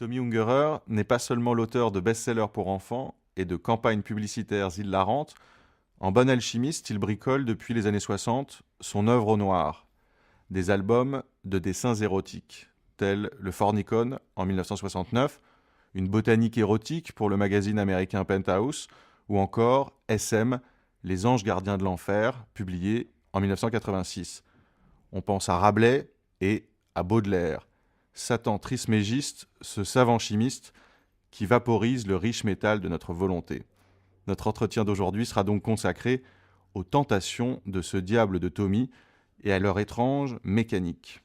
Tommy Ungerer n'est pas seulement l'auteur de best-sellers pour enfants et de campagnes publicitaires hilarantes. En bon alchimiste, il bricole depuis les années 60 son œuvre au noir, des albums de dessins érotiques, tels Le Fornicon en 1969, Une botanique érotique pour le magazine américain Penthouse, ou encore SM, Les anges gardiens de l'enfer, publié en 1986. On pense à Rabelais et à Baudelaire. Satan trismégiste, ce savant chimiste qui vaporise le riche métal de notre volonté. Notre entretien d'aujourd'hui sera donc consacré aux tentations de ce diable de Tommy et à leur étrange mécanique.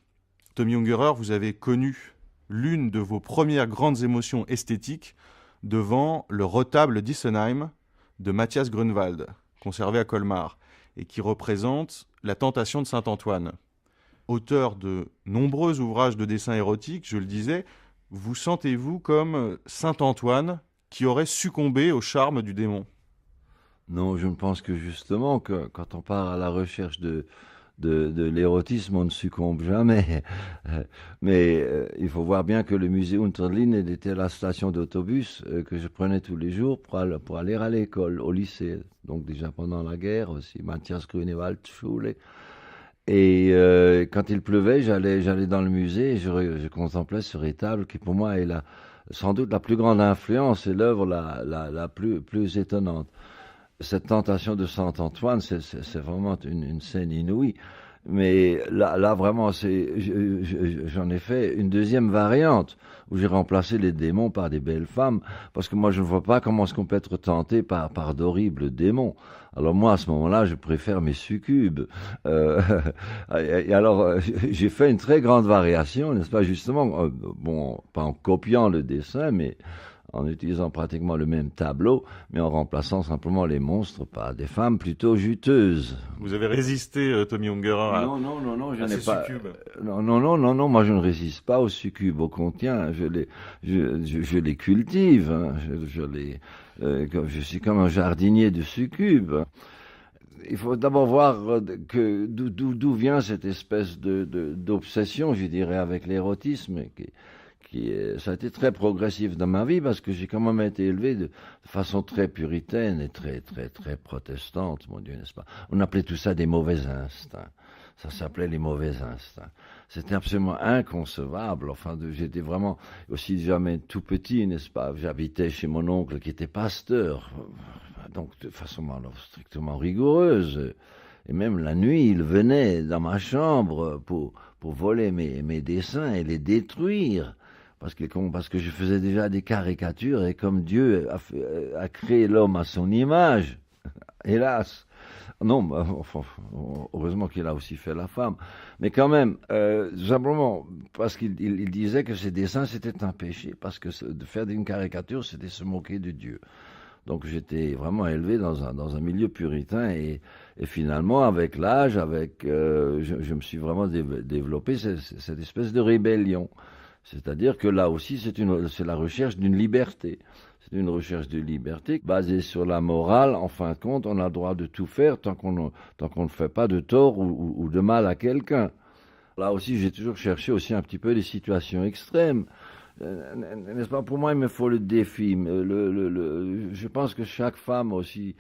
Tommy Ungerer, vous avez connu l'une de vos premières grandes émotions esthétiques devant le retable d'Issenheim de Matthias Grunewald, conservé à Colmar, et qui représente la tentation de Saint-Antoine. Auteur de nombreux ouvrages de dessin érotique, je le disais, vous sentez-vous comme Saint-Antoine qui aurait succombé au charme du démon? Non, je ne pense que justement que quand on part à la recherche de l'érotisme, on ne succombe jamais. Mais il faut voir bien que le musée Unterlinden était la station d'autobus que je prenais tous les jours pour aller à l'école, au lycée. Donc déjà pendant la guerre aussi, Matthias Grunewald Schule. Et quand il pleuvait, j'allais dans le musée et je contemplais ce rétable qui pour moi est sans doute la plus grande influence et l'œuvre la plus étonnante. Cette tentation de Saint-Antoine, c'est vraiment une scène inouïe. Mais là vraiment, j'en ai fait une deuxième variante où j'ai remplacé les démons par des belles femmes, parce que moi je ne vois pas comment est-ce qu'on peut être tenté par d'horribles démons. Alors moi à ce moment-là, je préfère mes succubes. Euh, et alors j'ai fait une très grande variation, n'est-ce pas, justement, bon, pas en copiant le dessin, mais en utilisant pratiquement le même tableau, mais en remplaçant simplement les monstres par des femmes plutôt juteuses. Vous avez résisté, Tommy Ungerer, Non, je à n'ai ces pas. succubes. Non, moi je ne résiste pas aux succubes. Au contraire, je les cultive. Hein. Je suis comme un jardinier de succubes. Il faut d'abord voir d'où vient cette espèce d'obsession, je dirais, avec l'érotisme, ça a été très progressif dans ma vie parce que j'ai quand même été élevé de façon très puritaine et très protestante, mon Dieu, n'est-ce pas? On appelait tout ça des mauvais instincts. Ça s'appelait les mauvais instincts. C'était absolument inconcevable. Enfin, j'étais vraiment aussi jamais tout petit, n'est-ce pas? J'habitais chez mon oncle qui était pasteur, donc de façon alors, strictement rigoureuse. Et même la nuit, il venait dans ma chambre pour voler mes dessins et les détruire. Parce que je faisais déjà des caricatures et comme Dieu a créé l'homme à son image, hélas, non, enfin, heureusement qu'il a aussi fait la femme, mais quand même, simplement parce qu'il disait que ses dessins c'était un péché, parce que de faire une caricature c'était se moquer de Dieu. Donc j'étais vraiment élevé dans un milieu puritain et finalement avec l'âge, je me suis vraiment développé cette espèce de rébellion. C'est-à-dire que là aussi, c'est la recherche d'une liberté. C'est une recherche de liberté basée sur la morale. En fin de compte, on a le droit de tout faire tant qu'on ne fait pas de tort ou de mal à quelqu'un. Là aussi, j'ai toujours cherché aussi un petit peu des situations extrêmes. N'est-ce pas? Pour moi, il me faut le défi. Je pense que chaque femme aussi,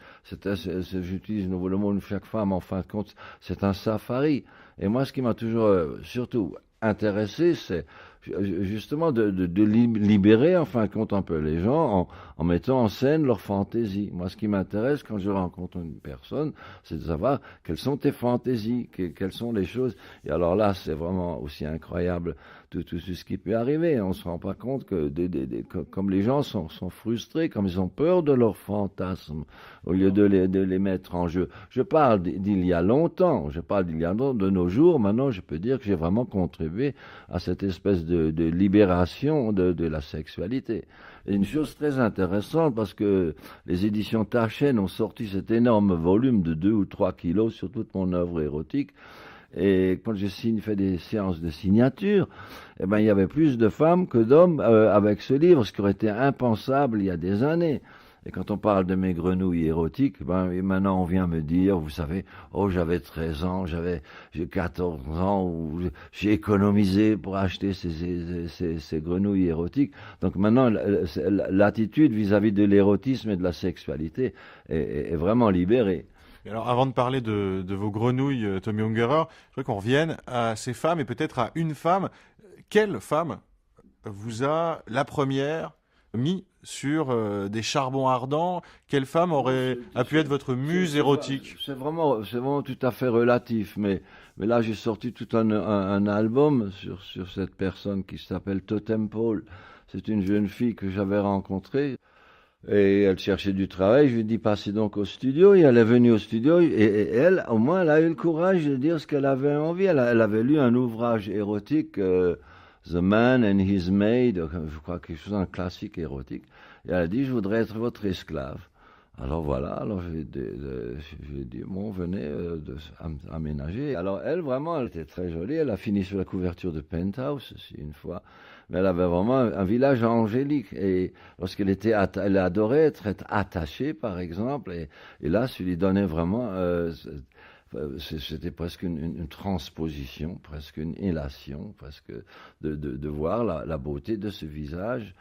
j'utilise nouveau le mot, chaque femme, en fin de compte, c'est un safari. Et moi, ce qui m'a toujours surtout intéressé, c'est justement de libérer, en fin de compte, un peu les gens en mettant en scène leur fantaisie. Moi, ce qui m'intéresse quand je rencontre une personne, c'est de savoir quelles sont tes fantaisies, quelles sont les choses. Et alors là, c'est vraiment aussi incroyable tout ce qui peut arriver. On ne se rend pas compte que comme les gens sont frustrés, comme ils ont peur de leurs fantasmes, au lieu de les mettre en jeu. Je parle d'il y a longtemps, de nos jours. Maintenant, je peux dire que j'ai vraiment contribué à cette espèce de libération de la sexualité. Et une chose très intéressante, parce que les éditions Taschen ont sorti cet énorme volume de 2 ou 3 kilos sur toute mon œuvre érotique. Et quand je fais des séances de signature, eh ben, il y avait plus de femmes que d'hommes avec ce livre, ce qui aurait été impensable il y a des années. Et quand on parle de mes grenouilles érotiques, ben, et maintenant on vient me dire, vous savez, oh j'avais 13 ans, j'ai 14 ans, ou j'ai économisé pour acheter ces grenouilles érotiques. Donc maintenant, l'attitude vis-à-vis de l'érotisme et de la sexualité est vraiment libérée. Et alors, avant de parler de vos grenouilles, Tommy Ungerer, je voudrais qu'on revienne à ces femmes et peut-être à une femme. Quelle femme vous a la première mis sur des charbons ardents? Quelle femme a pu être votre muse érotique? C'est vraiment tout à fait relatif, mais là j'ai sorti tout un album sur cette personne qui s'appelle Totem Pole. C'est une jeune fille que j'avais rencontrée et elle cherchait du travail. Je lui ai dit passez donc au studio et elle est venue au studio et elle, au moins, elle a eu le courage de dire ce qu'elle avait envie. Elle avait lu un ouvrage érotique. The Man and His Maid, je crois quelque chose, un classique érotique. Et elle a dit, je voudrais être votre esclave. Alors voilà, alors j'ai dit, bon, venez aménager. Alors elle, vraiment, elle était très jolie. Elle a fini sur la couverture de Penthouse aussi une fois. Mais elle avait vraiment un village angélique. Et lorsqu'elle était, elle adorait être attachée, par exemple. Et là, ça lui donnait vraiment... c'était presque une transposition, presque une élation, presque de voir la beauté de ce visage.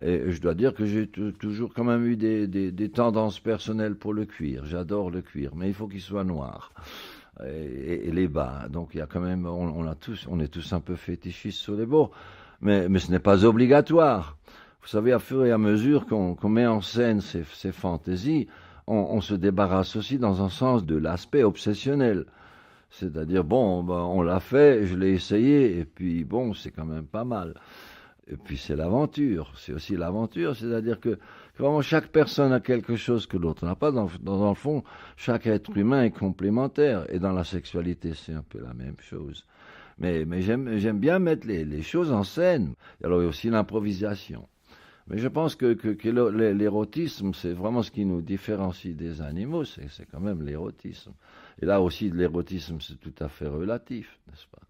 Et je dois dire que j'ai toujours quand même eu des tendances personnelles pour le cuir. J'adore le cuir, mais il faut qu'il soit noir. Et les bas. Donc il y a quand même, on est tous un peu fétichistes sur les bords, mais ce n'est pas obligatoire. Vous savez, à fur et à mesure qu'on met en scène ces fantaisies, on se débarrasse aussi dans un sens de l'aspect obsessionnel. C'est-à-dire, bon, ben, on l'a fait, je l'ai essayé, et puis bon, c'est quand même pas mal. Et puis c'est l'aventure, c'est aussi l'aventure, c'est-à-dire que vraiment chaque personne a quelque chose que l'autre n'a pas. Dans le fond, chaque être humain est complémentaire, et dans la sexualité, c'est un peu la même chose. Mais j'aime bien mettre les choses en scène. Alors il y a aussi l'improvisation. Mais je pense que l'érotisme, c'est vraiment ce qui nous différencie des animaux, c'est quand même l'érotisme. Et là aussi, l'érotisme, c'est tout à fait relatif, n'est-ce pas?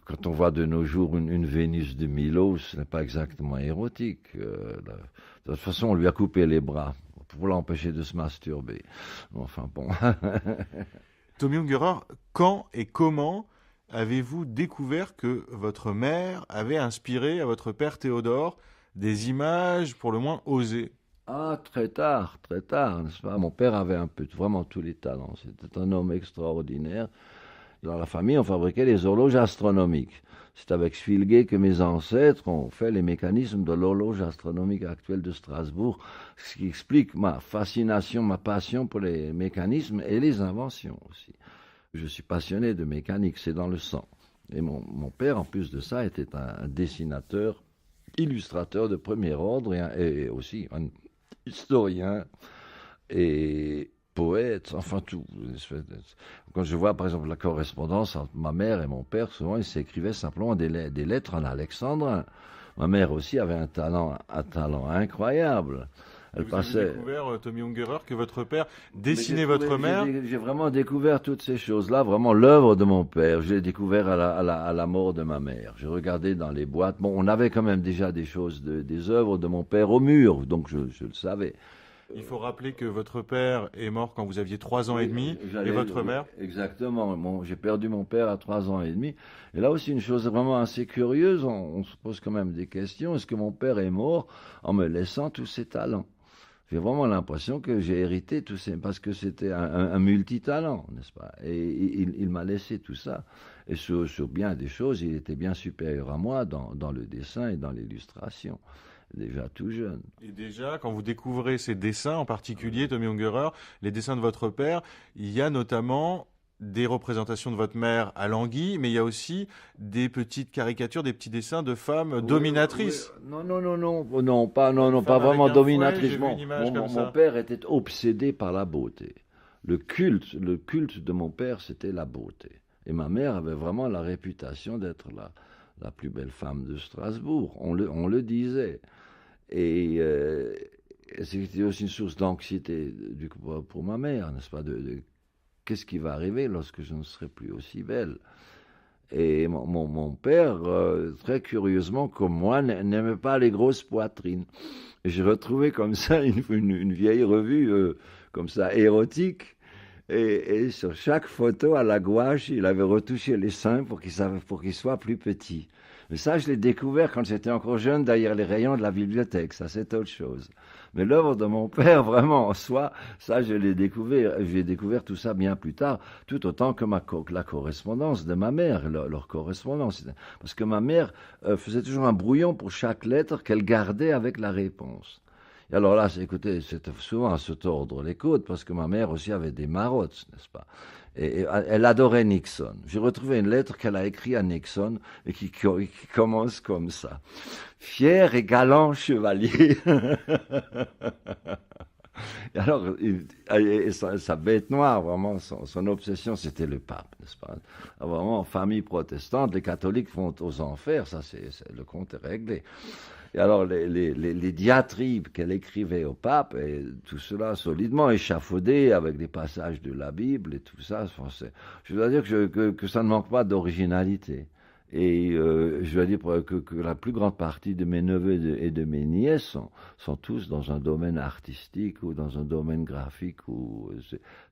Quand on voit de nos jours une Vénus de Milo, ce n'est pas exactement érotique. De toute façon, on lui a coupé les bras pour l'empêcher de se masturber. Enfin bon. Tommy Ungerer, quand et comment avez-vous découvert que votre mère avait inspiré à votre père Théodore des images pour le moins osées? Ah, très tard, n'est-ce pas? Mon père avait un peu vraiment tous les talents. C'était un homme extraordinaire. Dans la famille, on fabriquait les horloges astronomiques. C'est avec Schwilger que mes ancêtres ont fait les mécanismes de l'horloge astronomique actuelle de Strasbourg, ce qui explique ma fascination, ma passion pour les mécanismes et les inventions aussi. Je suis passionné de mécanique, c'est dans le sang. Et mon père, en plus de ça, était un dessinateur, illustrateur de premier ordre et aussi un historien et poète, enfin tout. Quand je vois par exemple la correspondance entre ma mère et mon père, souvent ils s'écrivaient simplement des lettres en alexandrin. Ma mère aussi avait un talent incroyable. Elle Vous passait. avez découvert, Tommy Ungerer, que votre père dessinait votre mère? J'ai vraiment découvert toutes ces choses-là, vraiment l'œuvre de mon père. Je l'ai découvert à la mort de ma mère. J'ai regardé dans les boîtes. Bon, on avait quand même déjà des œuvres de mon père au mur, donc je le savais. Il faut rappeler que votre père est mort quand vous aviez 3 ans et demi, et votre mère? Exactement. J'ai perdu mon père à 3 ans et demi. Et là aussi, une chose vraiment assez curieuse, on se pose quand même des questions. Est-ce que mon père est mort en me laissant tous ses talents? J'ai vraiment l'impression que j'ai hérité tous ces... Parce que c'était un multitalent, n'est-ce pas? Et il m'a laissé tout ça. Et sur bien des choses, il était bien supérieur à moi dans le dessin et dans l'illustration. Déjà tout jeune. Et déjà, quand vous découvrez ces dessins, en particulier, Tommy Ungerer, les dessins de votre père, il y a notamment des représentations de votre mère à Languille, mais il y a aussi des petites caricatures, des petits dessins de femmes dominatrices. Oui. Non, pas vraiment dominatrice. Mon père était obsédé par la beauté. Le culte de mon père, c'était la beauté. Et ma mère avait vraiment la réputation d'être la plus belle femme de Strasbourg. On le disait. Et c'était aussi une source d'anxiété pour ma mère, n'est-ce pas, qu'est-ce qui va arriver lorsque je ne serai plus aussi belle? Et mon père, très curieusement, comme moi, n'aimait pas les grosses poitrines. Et j'ai retrouvé comme ça une vieille revue, comme ça, érotique. Et sur chaque photo, à la gouache, il avait retouché les seins pour qu'ils soient plus petits. Mais ça, je l'ai découvert quand j'étais encore jeune, derrière les rayons de la bibliothèque. Ça, c'est autre chose. Mais l'œuvre de mon père, vraiment, en soi, ça, je l'ai découvert. J'ai découvert tout ça bien plus tard, tout autant que la correspondance de ma mère, leur correspondance. Parce que ma mère faisait toujours un brouillon pour chaque lettre qu'elle gardait avec la réponse. Et alors là, écoutez, c'était souvent à se tordre les côtes, parce que ma mère aussi avait des marottes, n'est-ce pas? Et elle adorait Nixon. J'ai retrouvé une lettre qu'elle a écrite à Nixon et qui commence comme ça. Fier et galant chevalier. Et alors, sa bête noire, vraiment, son obsession, c'était le pape, n'est-ce pas? Alors, vraiment, en famille protestante, les catholiques vont aux enfers, ça, le compte est réglé. Et alors, les diatribes qu'elle écrivait au pape, et tout cela solidement échafaudé avec des passages de la Bible et tout ça, je dois dire que ça ne manque pas d'originalité. Et je dois dire que la plus grande partie de mes neveux et de mes nièces sont tous dans un domaine artistique ou dans un domaine graphique.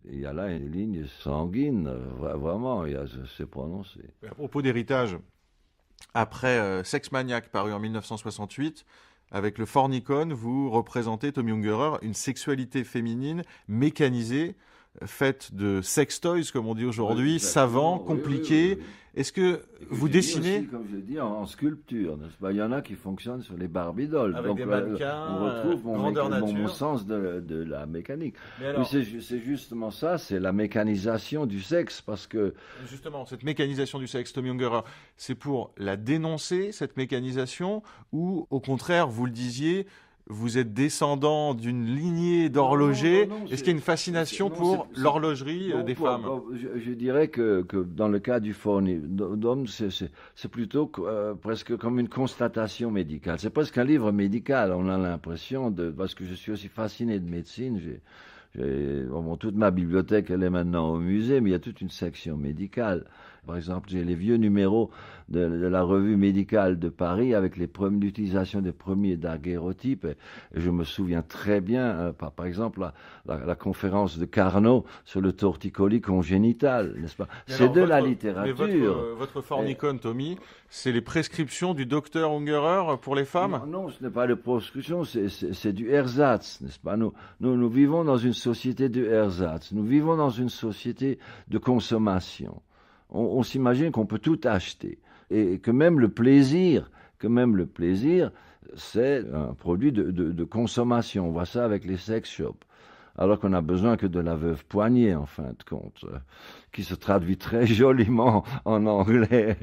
Il y a là une ligne sanguine, vraiment, c'est prononcé. À propos d'héritage, après Sex Maniac, paru en 1968, avec le Fornicon, vous représentez, Tommy Ungerer, une sexualité féminine mécanisée, faite de sex toys, comme on dit aujourd'hui, Oui, savants, compliqués. Oui. Est-ce que vous dessinez aussi, comme je l'ai dit, en sculpture, n'est-ce pas? Il y en a qui fonctionnent sur les Barbie dolls. avec des mannequins, on retrouve nature. mon sens de la mécanique. Mais alors, oui, c'est justement ça, c'est la mécanisation du sexe, parce que... Justement, cette mécanisation du sexe, Tommy Ungerer, c'est pour la dénoncer, cette mécanisation, ou au contraire, vous le disiez, vous êtes descendant d'une lignée d'horlogers. Non, Est-ce qu'il y a une fascination pour l'horlogerie des femmes? Je dirais que dans le cas du Fornicon, c'est plutôt presque comme une constatation médicale. C'est presque un livre médical, on a l'impression, parce que je suis aussi fasciné de médecine. Toute ma bibliothèque, elle est maintenant au musée, mais il y a toute une section médicale. Par exemple, j'ai les vieux numéros de la revue médicale de Paris avec l'utilisation des premiers daguerreotypes. Et je me souviens très bien, par exemple, la conférence de Carnot sur le torticolis congénital, n'est-ce pas? C'est de la littérature. Mais votre Fornicon, Tommy, c'est les prescriptions du docteur Ungerer pour les femmes? Non, ce n'est pas les prescriptions, c'est du ersatz, n'est-ce pas? Nous vivons dans une société de ersatz. Nous vivons dans une société de consommation. On s'imagine qu'on peut tout acheter et que même le plaisir, c'est un produit de consommation. On voit ça avec les sex shops. Alors qu'on n'a besoin que de la veuve poignée, en fin de compte, qui se traduit très joliment en anglais,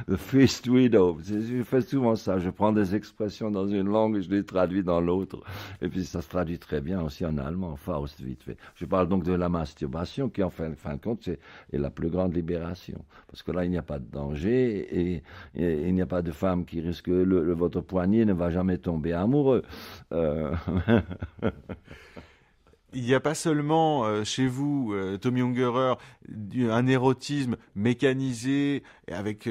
the first widow. Je fais souvent ça, je prends des expressions dans une langue et je les traduis dans l'autre, et puis ça se traduit très bien aussi en allemand, Faust, vite fait. Je parle donc de la masturbation, qui en fin de compte est la plus grande libération, parce que là il n'y a pas de danger, et il n'y a pas de femme qui risque, votre poignet ne va jamais tomber amoureux. Il n'y a pas seulement chez vous, Tommy Ungerer, un érotisme mécanisé avec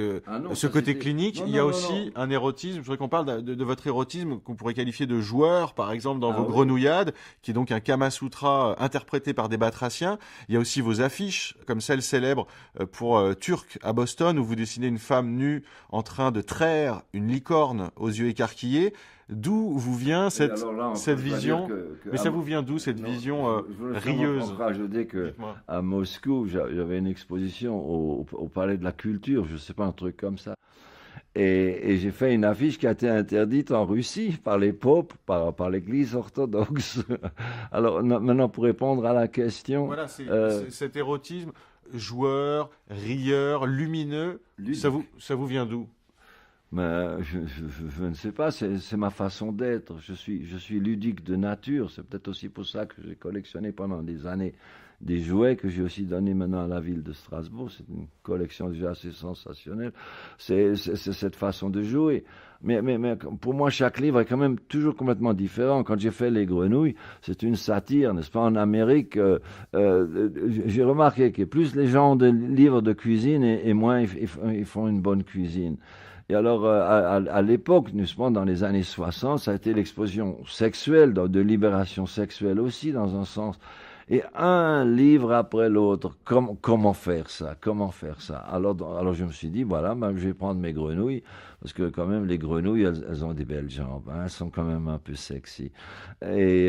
ce côté clinique. Il y a aussi un érotisme, je voudrais qu'on parle de votre érotisme qu'on pourrait qualifier de joueur, par exemple, dans vos grenouillades, qui est donc un Kama Sutra interprété par des batraciens. Il y a aussi vos affiches, comme celle célèbre pour Turc à Boston, où vous dessinez une femme nue en train de traire une licorne aux yeux écarquillés. D'où vous vient cette vision Mais ça vous vient d'où cette vision rieuse? Je rajouter qu'à Moscou, j'avais une exposition au Palais de la Culture, je ne sais pas, un truc comme ça. Et j'ai fait une affiche qui a été interdite en Russie par les popes, par l'Église orthodoxe. Alors maintenant, pour répondre à la question... Voilà, c'est cet érotisme joueur, rieur, lumineux, ça vous vient d'où? Mais je ne sais pas, c'est ma façon d'être. Je suis ludique de nature. C'est peut-être aussi pour ça que j'ai collectionné pendant des années des jouets que j'ai aussi donné maintenant à la ville de Strasbourg. C'est une collection déjà assez sensationnelle. C'est cette façon de jouer. Mais pour moi, chaque livre est quand même toujours complètement différent. Quand j'ai fait Les Grenouilles, c'est une satire, n'est-ce pas? En Amérique, j'ai remarqué que plus les gens ont de livres de cuisine et moins ils font une bonne cuisine. Et alors, à l'époque, n'est-ce pas, dans les années 60, ça a été l'explosion sexuelle, de libération sexuelle aussi, dans un sens. Et un livre après l'autre, comment faire ça? Comment faire ça? Alors je me suis dit, voilà, ben, je vais prendre mes grenouilles, parce que quand même, les grenouilles, elles ont des belles jambes, hein, elles sont quand même un peu sexy. Et,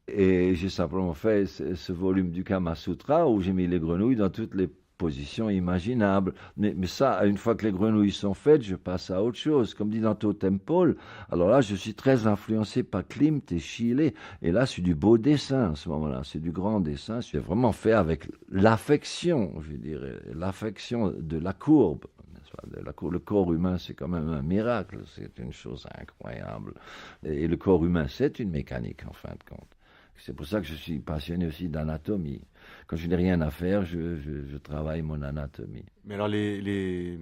et j'ai simplement fait ce volume du Kama Sutra où j'ai mis les grenouilles dans toutes les positions imaginables. Mais ça, une fois que les grenouilles sont faites, je passe à autre chose. Comme dit dans Totem Pole, alors là, je suis très influencé par Klimt et Schiele. Et là, c'est du beau dessin à ce moment-là. C'est du grand dessin. C'est vraiment fait avec l'affection, je dirais, l'affection de la courbe. Le corps humain, c'est quand même un miracle. C'est une chose incroyable. Et le corps humain, c'est une mécanique, en fin de compte. C'est pour ça que je suis passionné aussi d'anatomie. Quand je n'ai rien à faire, je travaille mon anatomie. Mais alors les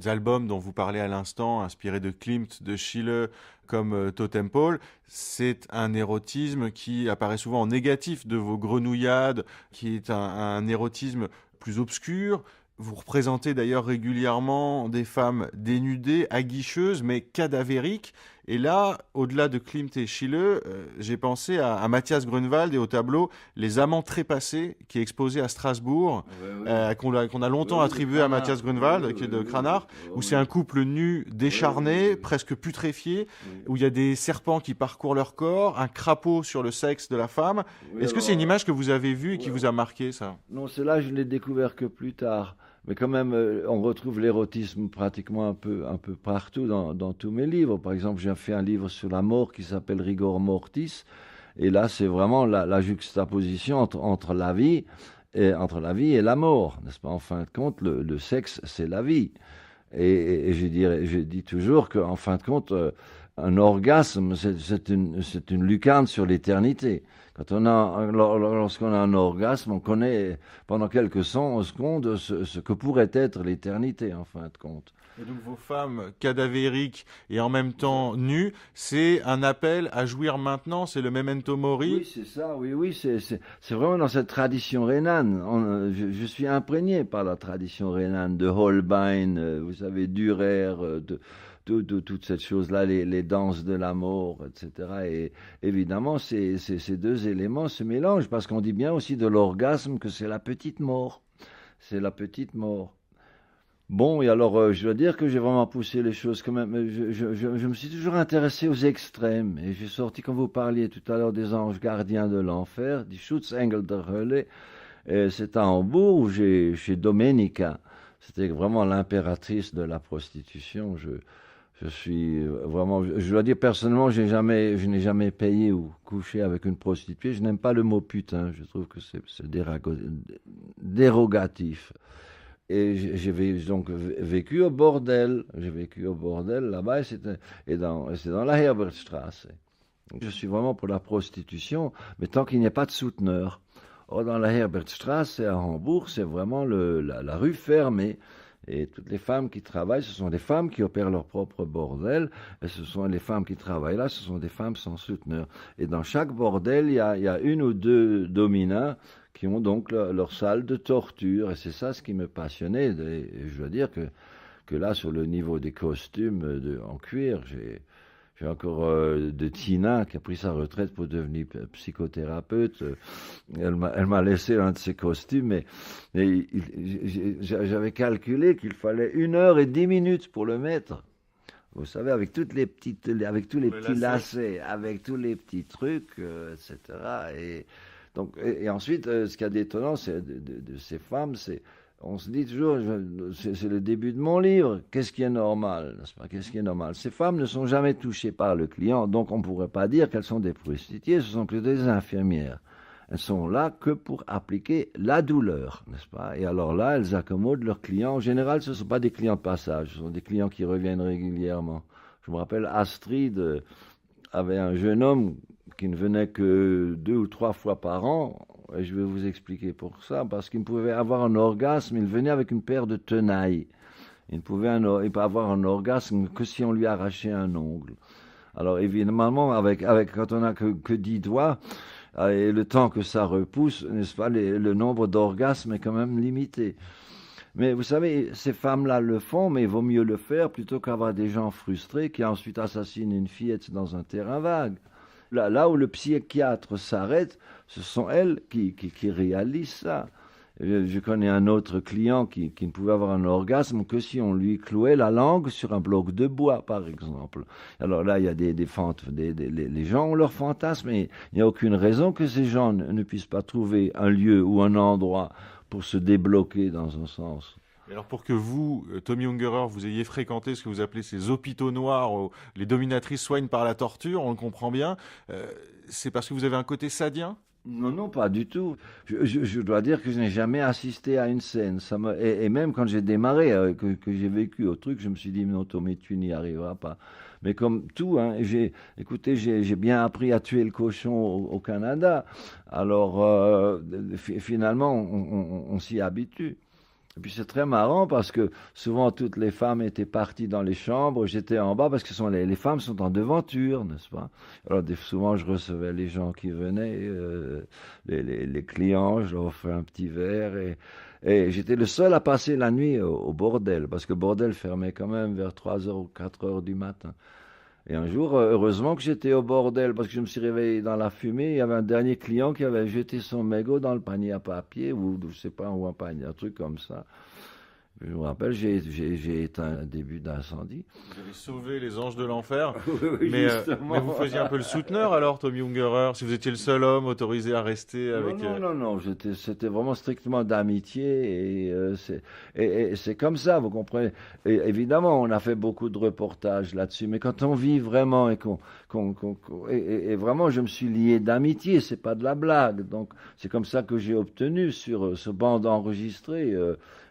albums dont vous parlez à l'instant, inspirés de Klimt, de Schiele, comme Totem Pole, c'est un érotisme qui apparaît souvent en négatif de vos grenouillades, qui est un érotisme plus obscur. Vous représentez d'ailleurs régulièrement des femmes dénudées, aguicheuses, mais cadavériques. Et là, au-delà de Klimt et Schiele, j'ai pensé à Matthias Grunewald et au tableau Les Amants trépassés, qui est exposé à Strasbourg, qu'on a longtemps attribué à Matthias Grunewald, qui est de Cranach, où c'est un couple nu, décharné, presque putréfié, où il y a des serpents qui parcourent leur corps, un crapaud sur le sexe de la femme. Est-ce que c'est une image que vous avez vue et qui vous a marqué, ça? Non, cela, je ne l'ai découvert que plus tard. Mais quand même, on retrouve l'érotisme pratiquement un peu partout dans tous mes livres. Par exemple, j'ai fait un livre sur la mort qui s'appelle Rigor Mortis. Et là, c'est vraiment la juxtaposition entre la vie et la mort, n'est-ce pas? En fin de compte, le sexe, c'est la vie. Et je dis toujours qu'en fin de compte, un orgasme, c'est une lucarne sur l'éternité. Lorsqu'on a un orgasme, on connaît pendant quelques secondes ce que pourrait être l'éternité, en fin de compte. Et donc vos femmes cadavériques et en même temps nues, c'est un appel à jouir maintenant, c'est le memento mori. Oui, c'est ça, oui, c'est vraiment dans cette tradition rhénane. Je suis imprégné par la tradition rhénane de Holbein, vous savez, Dürer, toute cette chose-là, les danses de la mort, etc. Et évidemment, ces deux éléments se mélangent, parce qu'on dit bien aussi de l'orgasme que c'est la petite mort. C'est la petite mort. Bon, et alors, je dois dire que j'ai vraiment poussé les choses quand même. Je me suis toujours intéressé aux extrêmes. Et j'ai sorti, comme vous parliez tout à l'heure, des anges gardiens de l'enfer, die Schutzengel der Hölle. C'est à Hambourg, chez Domenica. C'était vraiment l'impératrice de la prostitution. Je suis vraiment, je dois dire personnellement, je n'ai jamais payé ou couché avec une prostituée. Je n'aime pas le mot putain. Je trouve que c'est dérogatif. Et j'ai donc vécu au bordel. J'ai vécu au bordel là-bas, et c'est dans la Herbertstraße. Donc, je suis vraiment pour la prostitution, mais tant qu'il n'y a pas de souteneur. Or, dans la Herbertstraße à Hambourg, c'est vraiment la rue fermée. Et toutes les femmes qui travaillent, ce sont des femmes qui opèrent leur propre bordel. Et ce sont les femmes qui travaillent là, ce sont des femmes sans souteneur. Et dans chaque bordel, il y a une ou deux dominas qui ont donc leur salle de torture. Et c'est ça ce qui me passionnait. Et je dois dire que là, sur le niveau des costumes en cuir, j'ai encore de Tina qui a pris sa retraite pour devenir psychothérapeute. Elle m'a laissé un de ses costumes, mais j'avais calculé qu'il fallait 1 heure et 10 minutes pour le mettre. Vous savez, avec tous les petits lacets, avec tous les petits trucs, etc. Et ensuite, ce qu'il y a d'étonnant de ces femmes, on se dit toujours, c'est le début de mon livre, qu'est-ce qui est normal, n'est-ce pas? Qu'est-ce qui est normal? Ces femmes ne sont jamais touchées par le client, donc on ne pourrait pas dire qu'elles sont des prostituées, ce sont plutôt des infirmières. Elles sont là que pour appliquer la douleur, n'est-ce pas? Et alors là, elles accommodent leurs clients. En général, ce ne sont pas des clients de passage, ce sont des clients qui reviennent régulièrement. Je me rappelle, Astrid avait un jeune homme qui ne venait que 2 ou 3 fois par an. Et je vais vous expliquer pour ça, parce qu'il ne pouvait avoir un orgasme, il venait avec une paire de tenailles. Il ne pouvait avoir un orgasme que si on lui arrachait un ongle. Alors évidemment, quand on n'a que 10 doigts, et le temps que ça repousse, n'est-ce pas, le nombre d'orgasmes est quand même limité. Mais vous savez, ces femmes-là le font, mais il vaut mieux le faire plutôt qu'avoir des gens frustrés qui ensuite assassinent une fillette dans un terrain vague. Là où le psychiatre s'arrête, ce sont elles qui réalisent ça. Je connais un autre client qui ne pouvait avoir un orgasme que si on lui clouait la langue sur un bloc de bois, par exemple. Alors là, il y a les gens ont leur fantasme, mais il n'y a aucune raison que ces gens ne puissent pas trouver un lieu ou un endroit pour se débloquer dans un sens. Et alors pour que vous, Tommy Ungerer, vous ayez fréquenté ce que vous appelez ces hôpitaux noirs où les dominatrices soignent par la torture, on le comprend bien, c'est parce que vous avez un côté sadien? Non, non, pas du tout. Je dois dire que je n'ai jamais assisté à une scène. Et même quand j'ai démarré, que j'ai vécu au truc, je me suis dit, non, Tommy, tu n'y arriveras pas. Mais comme tout, hein, j'ai bien appris à tuer le cochon au Canada. Alors, finalement, on s'y habitue. Et puis c'est très marrant parce que souvent toutes les femmes étaient parties dans les chambres, j'étais en bas parce que les femmes sont en devanture, n'est-ce pas? Alors souvent je recevais les gens qui venaient, les clients, je leur offrais un petit verre et j'étais le seul à passer la nuit au bordel parce que le bordel fermait quand même vers 3 heures ou 4 heures du matin. Et un jour, heureusement que j'étais au bordel, parce que je me suis réveillé dans la fumée, il y avait un dernier client qui avait jeté son mégot dans le panier à papier, ou je sais pas, ou un panier, un truc comme ça. Je me rappelle, j'ai éteint un début d'incendie. Vous avez sauvé les anges de l'enfer, Oui, mais vous justement. faisiez un peu le souteneur alors, Tommy Ungerer, si vous étiez le seul homme autorisé à rester avec... Non, c'était vraiment strictement d'amitié et c'est comme ça, vous comprenez. Et évidemment, on a fait beaucoup de reportages là-dessus, mais quand on vit vraiment et vraiment, je me suis lié d'amitié, c'est pas de la blague. Donc, c'est comme ça que j'ai obtenu sur ce banc enregistré,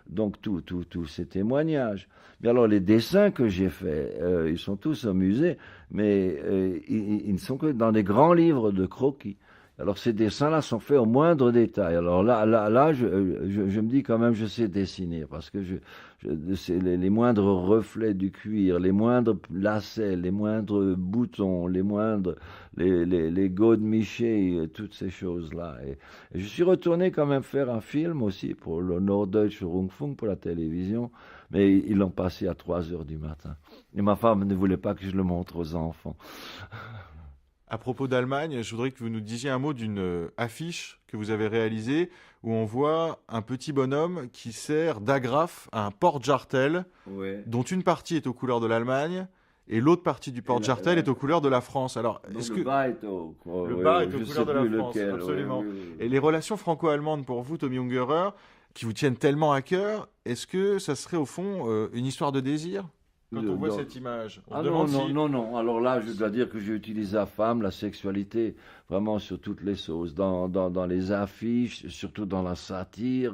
donc tous ces témoignages. Mais alors, les dessins que j'ai faits, ils sont tous au musée, mais ils ne sont que dans des grands livres de croquis. Alors ces dessins-là sont faits au moindre détail. Alors là, je me dis quand même, je sais dessiner parce que c'est les moindres reflets du cuir, les moindres lacets, les moindres boutons, les godemichés, toutes ces choses-là. Et je suis retourné quand même faire un film aussi pour le Norddeutsche Rundfunk, pour la télévision, mais ils l'ont passé à 3 heures du matin. Et ma femme ne voulait pas que je le montre aux enfants. À propos d'Allemagne, je voudrais que vous nous disiez un mot d'une affiche que vous avez réalisée où on voit un petit bonhomme qui sert d'agrafe à un porte-jartel dont une partie est aux couleurs de l'Allemagne et l'autre partie du porte-jartel est aux couleurs de la France. Alors, le bas est aux couleurs de la France, absolument. Oui. Et les relations franco-allemandes pour vous, Tommy Ungerer, qui vous tiennent tellement à cœur, est-ce que ça serait au fond une histoire de désir? Quand on voit cette image, on se demande non. Alors là, je dois dire que j'ai utilisé la femme, la sexualité, vraiment sur toutes les sauces. Dans les affiches, surtout dans la satire,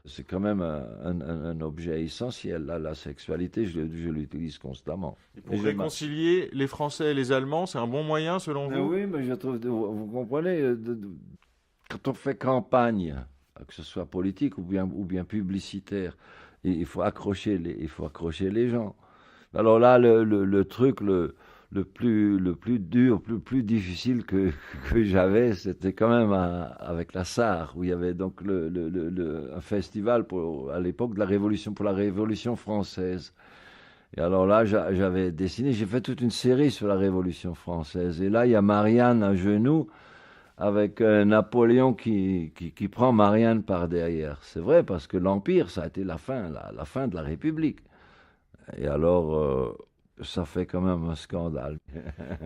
c'est quand même un objet essentiel. Là, la sexualité, je l'utilise constamment. Et pour réconcilier les Français et les Allemands, c'est un bon moyen selon vous? Oui, mais je trouve, vous comprenez, quand on fait campagne, que ce soit politique ou bien publicitaire, il faut accrocher les gens. Alors là, le truc le plus dur, le plus difficile que j'avais, c'était quand même avec la Sarre, où il y avait donc un festival à l'époque de la Révolution, pour la Révolution française. Et alors là, j'avais dessiné, j'ai fait toute une série sur la Révolution française. Et là, il y a Marianne à genoux, avec Napoléon qui prend Marianne par derrière. C'est vrai, parce que l'Empire, ça a été la fin de la République. Et alors, ça fait quand même un scandale.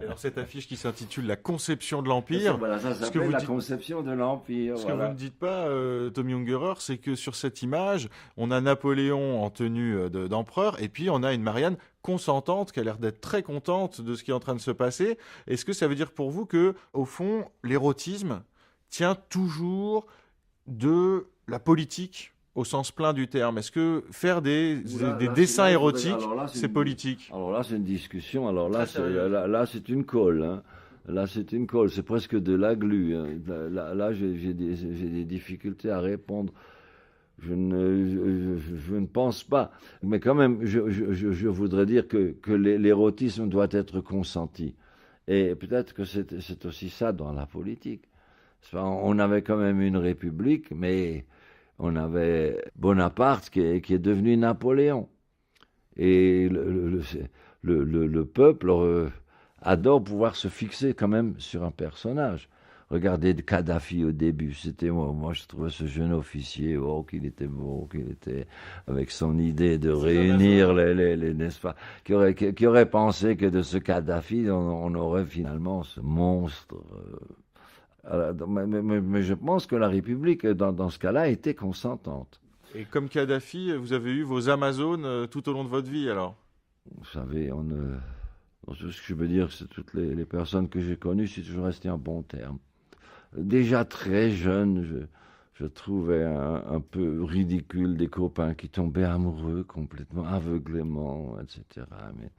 Alors cette affiche qui s'intitule La conception de l'Empire. Voilà, ça s'appelle la conception de l'Empire. Ce que vous ne dites pas, Tommy Ungerer, c'est que sur cette image, on a Napoléon en tenue d'empereur, et puis on a une Marianne consentante, qui a l'air d'être très contente de ce qui est en train de se passer. Est-ce que ça veut dire pour vous que, au fond, l'érotisme tient toujours de la politique au sens plein du terme? Est-ce que faire des dessins érotiques, c'est politique? Alors là, c'est une discussion. Alors là, c'est une colle. Hein. Là, c'est une colle, c'est presque de la glu, hein. Là, j'ai des difficultés à répondre. Je ne pense pas. Mais quand même, je voudrais dire que l'érotisme doit être consenti. Et peut-être que c'est aussi ça dans la politique. On avait quand même une république, mais on avait Bonaparte qui est devenu Napoléon. Et le peuple adore pouvoir se fixer quand même sur un personnage. Regardez Kadhafi au début, c'était moi je trouvais ce jeune officier, oh qu'il était beau, qu'il était avec son idée de réunir n'est-ce pas, qui aurait pensé que de ce Kadhafi on aurait finalement ce monstre. Mais je pense que la République dans ce cas-là était consentante. Et comme Kadhafi, vous avez eu vos Amazones tout au long de votre vie, alors? Vous savez, ce que je veux dire, c'est toutes les personnes que j'ai connues, c'est toujours resté en bon terme. Déjà très jeune, je trouvais un peu ridicule des copains qui tombaient amoureux complètement, aveuglément, etc. Mais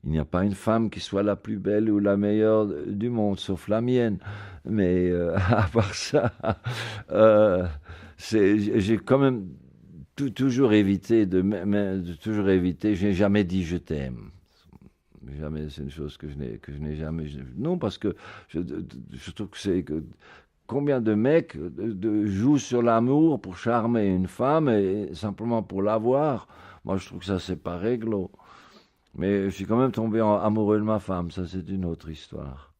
il n'y a pas une femme qui soit la plus belle ou la meilleure du monde, sauf la mienne. Mais à part ça, j'ai quand même toujours évité toujours évité. J'ai jamais dit je t'aime. Jamais, c'est une chose que je n'ai jamais. Non, parce que je trouve que combien de mecs jouent sur l'amour pour charmer une femme et simplement pour l'avoir. Moi, je trouve que ça c'est pas réglo. Mais je suis quand même tombé amoureux de ma femme. Ça, c'est une autre histoire.